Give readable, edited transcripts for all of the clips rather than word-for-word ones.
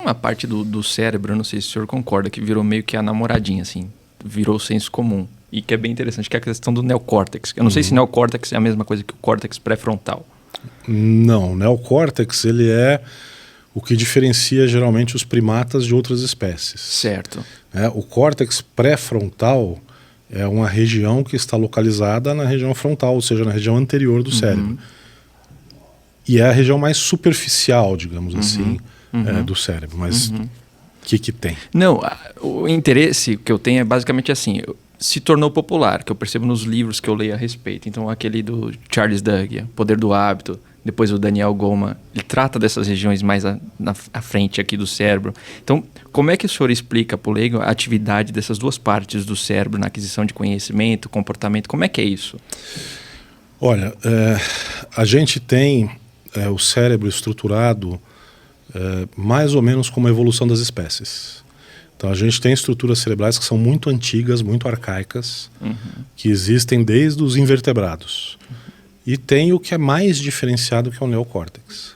uma parte do cérebro, eu não sei se o senhor concorda, que virou meio que a namoradinha, assim, virou o senso comum. E que é bem interessante, que é a questão do neocórtex. Eu não sei se neocórtex é a mesma coisa que o córtex pré-frontal. Não, o neocórtex ele é o que diferencia geralmente os primatas de outras espécies. Certo. O córtex pré-frontal é uma região que está localizada na região frontal, ou seja, na região anterior do cérebro. E é a região mais superficial, digamos assim, do cérebro. Mas o que tem? Não, o interesse que eu tenho é basicamente assim, se tornou popular, que eu percebo nos livros que eu leio a respeito. Então aquele do Charles Duhigg, Poder do Hábito, depois o Daniel Goleman, ele trata dessas regiões mais à frente aqui do cérebro. Então, como é que o senhor explica para o leigo a atividade dessas duas partes do cérebro na aquisição de conhecimento, comportamento? Como é que é isso? Olha, a gente tem o cérebro estruturado mais ou menos como a evolução das espécies. Então a gente tem estruturas cerebrais que são muito antigas, muito arcaicas, que existem desde os invertebrados. E tem o que é mais diferenciado, que é o neocórtex.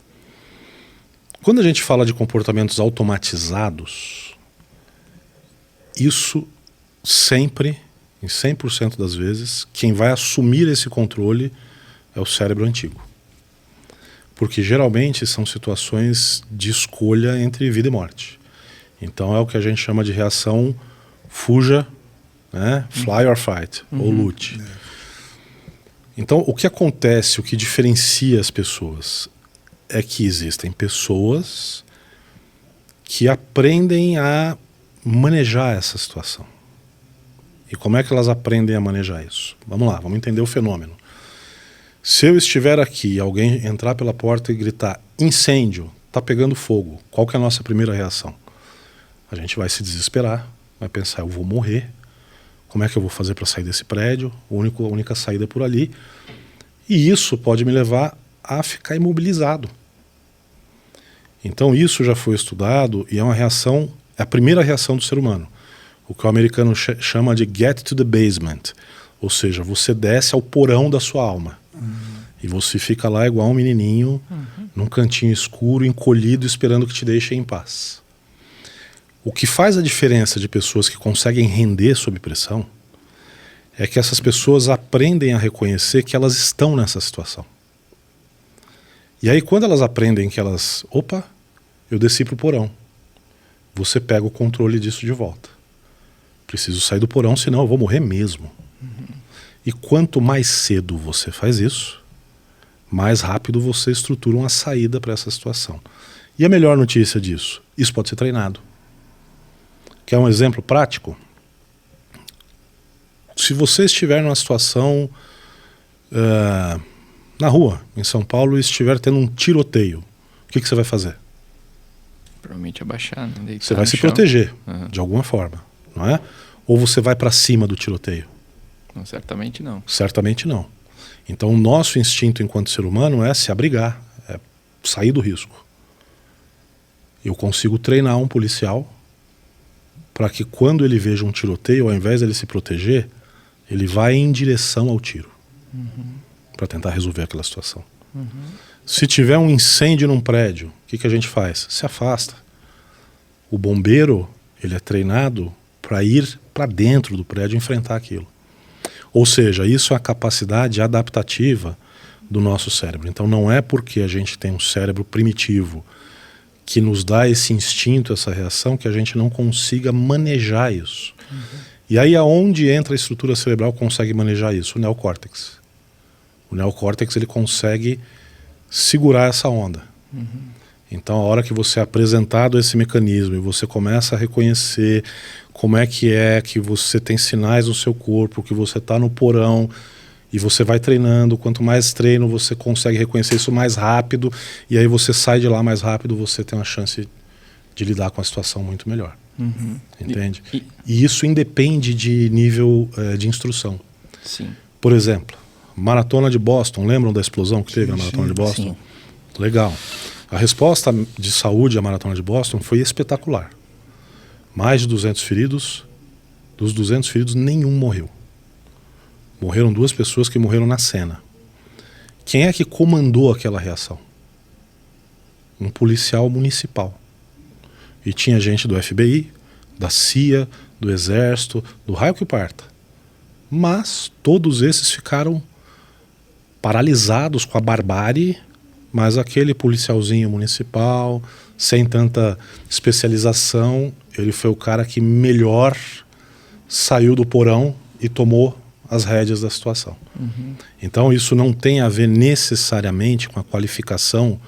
Quando a gente fala de comportamentos automatizados, isso sempre, em 100% das vezes, quem vai assumir esse controle é o cérebro antigo. Porque geralmente são situações de escolha entre vida e morte. Então é o que a gente chama de reação fuja, né? Fly or fight, ou lute. Então o que acontece, o que diferencia as pessoas é que existem pessoas que aprendem a manejar essa situação. E como é que elas aprendem a manejar isso? Vamos lá, vamos entender o fenômeno. Se eu estiver aqui e alguém entrar pela porta e gritar incêndio, está pegando fogo, qual que é a nossa primeira reação? A gente vai se desesperar, vai pensar, eu vou morrer, como é que eu vou fazer para sair desse prédio? A única saída é por ali. E isso pode me levar a ficar imobilizado. Então isso já foi estudado e é uma reação, é a primeira reação do ser humano. O que o americano chama de get to the basement. Ou seja, você desce ao porão da sua alma. E você fica lá igual um menininho, num cantinho escuro, encolhido, esperando que te deixem em paz. O que faz a diferença de pessoas que conseguem render sob pressão é que essas pessoas aprendem a reconhecer que elas estão nessa situação. E aí quando elas aprendem que elas... Opa, eu desci para o porão. Você pega o controle disso de volta. Preciso sair do porão, senão eu vou morrer mesmo. E quanto mais cedo você faz isso, mais rápido você estrutura uma saída para essa situação. E a melhor notícia disso? Isso pode ser treinado. Quer um exemplo prático? Se você estiver numa situação na rua, em São Paulo, e estiver tendo um tiroteio, o que você vai fazer? Provavelmente abaixar, né? Você vai se proteger, de alguma forma, não é? Ou você vai para cima do tiroteio? Não, certamente não. Certamente não. Então o nosso instinto enquanto ser humano é se abrigar, é sair do risco. Eu consigo treinar um policial para que quando ele veja um tiroteio, ao invés de ele se proteger, ele vai em direção ao tiro para tentar resolver aquela situação. Se tiver um incêndio num prédio, o que a gente faz? Se afasta. O bombeiro, ele é treinado para ir para dentro do prédio e enfrentar aquilo. Ou seja, isso é a capacidade adaptativa do nosso cérebro. Então não é porque a gente tem um cérebro primitivo que nos dá esse instinto, essa reação, que a gente não consiga manejar isso. E aí aonde entra a estrutura cerebral que consegue manejar isso? O neocórtex. O neocórtex ele consegue segurar essa onda. Então a hora que você é apresentado a esse mecanismo e você começa a reconhecer como é que você tem sinais no seu corpo, que você está no porão e você vai treinando, quanto mais treino você consegue reconhecer isso mais rápido e aí você sai de lá mais rápido, você tem uma chance de lidar com a situação muito melhor. Entende? E isso independe de nível de instrução. Sim. Por exemplo, Maratona de Boston, lembram da explosão que teve na Maratona de Boston? Sim. Legal. A resposta de saúde à Maratona de Boston foi espetacular. Mais de 200 feridos, dos 200 feridos nenhum morreu. Morreram 2 pessoas que morreram na cena. Quem é que comandou aquela reação? Um policial municipal. E tinha gente do FBI, da CIA, do Exército, do raio que parta. Mas todos esses ficaram paralisados com a barbárie, mas aquele policialzinho municipal, sem tanta especialização, ele foi o cara que melhor saiu do porão e tomou as rédeas da situação. Então isso não tem a ver necessariamente com a qualificação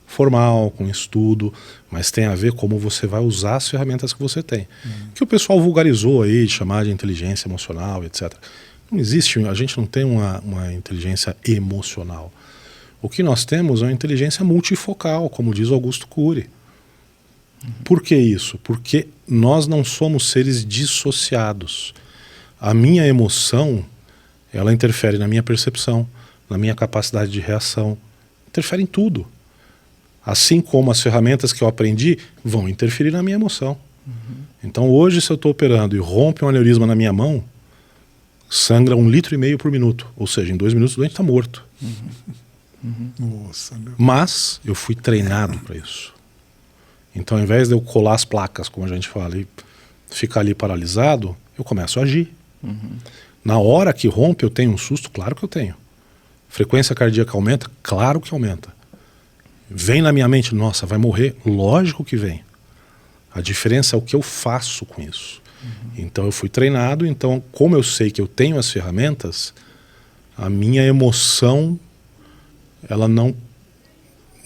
formal, com estudo, mas tem a ver como você vai usar as ferramentas que você tem. Que o pessoal vulgarizou aí, de chamar de inteligência emocional, etc. Não existe, a gente não tem uma inteligência emocional. O que nós temos é uma inteligência multifocal, como diz Augusto Cury. Por que isso? Porque nós não somos seres dissociados. A minha emoção, ela interfere na minha percepção, na minha capacidade de reação, interfere em tudo. Assim como as ferramentas que eu aprendi vão interferir na minha emoção. Então hoje, se eu estou operando e rompe um aneurisma na minha mão, sangra 1,5 litro por minuto. Ou seja, em 2 minutos o doente está morto. Nossa, meu. Mas eu fui treinado para isso. Então, ao invés de eu colar as placas, como a gente fala, e ficar ali paralisado, eu começo a agir. Na hora que rompe, eu tenho um susto? Claro que eu tenho. Frequência cardíaca aumenta? Claro que aumenta. Vem na minha mente, nossa, vai morrer? Lógico que vem. A diferença é o que eu faço com isso. Então eu fui treinado, então como eu sei que eu tenho as ferramentas, a minha emoção,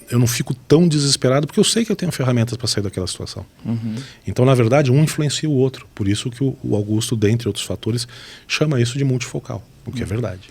eu não fico tão desesperado porque eu sei que eu tenho ferramentas para sair daquela situação. Então, na verdade, um influencia o outro. Por isso que o Augusto, dentre outros fatores, chama isso de multifocal, o que é verdade.